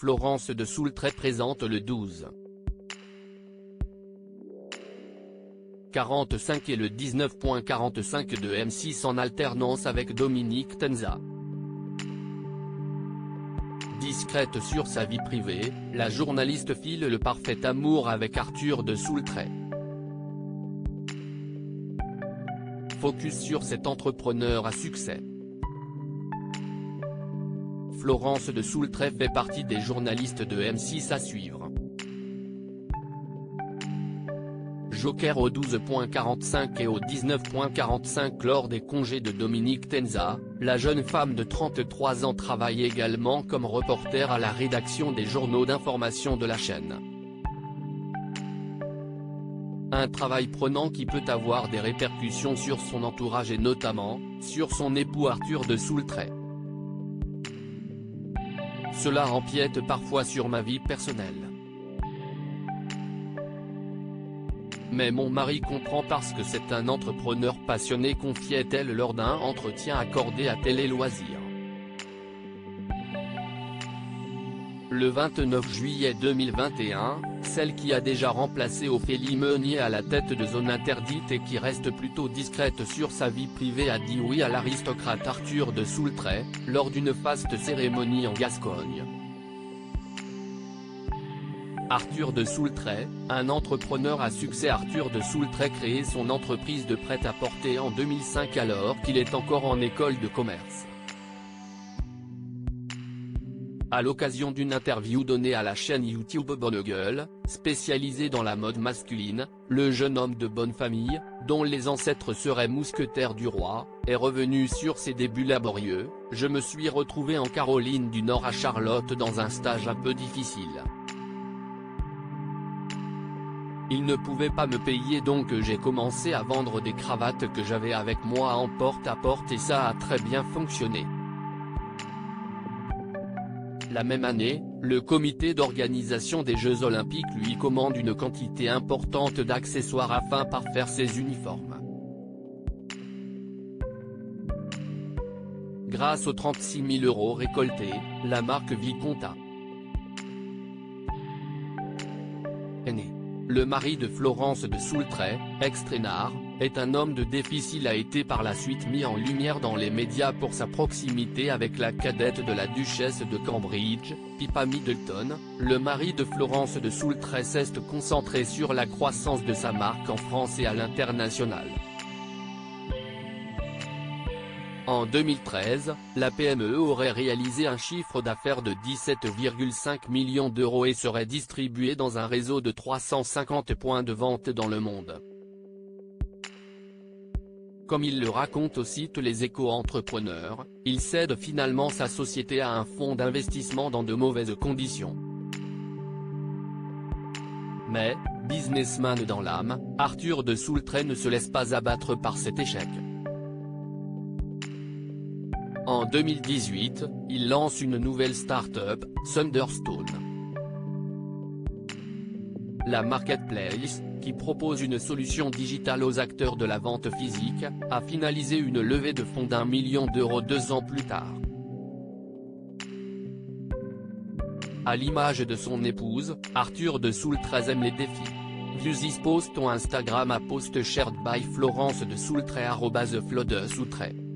Florence de Soultray présente le 12h45 et le 19h45 de M6 en alternance avec Dominique Tenza. Discrète sur sa vie privée, la journaliste file le parfait amour avec Arthur de Soultray. Focus sur cet entrepreneur à succès. Florence de Soultray fait partie des journalistes de M6 à suivre. Joker au 12h45 et au 19h45 lors des congés de Dominique Tenza, la jeune femme de 33 ans travaille également comme reporter à la rédaction des journaux d'information de la chaîne. Un travail prenant qui peut avoir des répercussions sur son entourage et notamment, sur son époux Arthur de Soultray. Cela empiète parfois sur ma vie personnelle. Mais mon mari comprend parce que c'est un entrepreneur passionné, confiait-elle lors d'un entretien accordé à Télé Loisirs. Le 29 juillet 2021, celle qui a déjà remplacé Ophélie Meunier à la tête de Zone Interdite et qui reste plutôt discrète sur sa vie privée a dit oui à l'aristocrate Arthur de Soultray, lors d'une faste cérémonie en Gascogne. Arthur de Soultray, un entrepreneur à succès. Arthur de Soultray créé son entreprise de prêt-à-porter en 2005 alors qu'il est encore en école de commerce. À l'occasion d'une interview donnée à la chaîne YouTube Bonne Gueule, spécialisée dans la mode masculine, le jeune homme de bonne famille, dont les ancêtres seraient mousquetaires du roi, est revenu sur ses débuts laborieux. Je me suis retrouvé en Caroline du Nord à Charlotte dans un stage un peu difficile. Il ne pouvait pas me payer donc j'ai commencé à vendre des cravates que j'avais avec moi en porte-à-porte et ça a très bien fonctionné. La même année, le comité d'organisation des Jeux Olympiques lui commande une quantité importante d'accessoires afin de parfaire ses uniformes. Grâce aux 36 000 € récoltés, la marque Viconta est née. Le mari de Florence de Soultray, ex-traînard, est un homme de défi. Il a été par la suite mis en lumière dans les médias pour sa proximité avec la cadette de la duchesse de Cambridge, Pippa Middleton. Le mari de Florence de Soultray s'est concentré sur la croissance de sa marque en France et à l'international. En 2013, la PME aurait réalisé un chiffre d'affaires de 17,5 millions d'euros et serait distribuée dans un réseau de 350 points de vente dans le monde. Comme il le raconte au site Les Éco-Entrepreneurs, il cède finalement sa société à un fonds d'investissement dans de mauvaises conditions. Mais, businessman dans l'âme, Arthur de Soultray ne se laisse pas abattre par cet échec. En 2018, il lance une nouvelle start-up, Thunderstone. La marketplace, qui propose une solution digitale aux acteurs de la vente physique, a finalisé une levée de fonds d'1 million d'euros 2 ans plus tard. À l'image de son épouse, Arthur de Soultray aime les défis. Views his post on Instagram à post shared by Florence de Soultray @FloDeSoultray.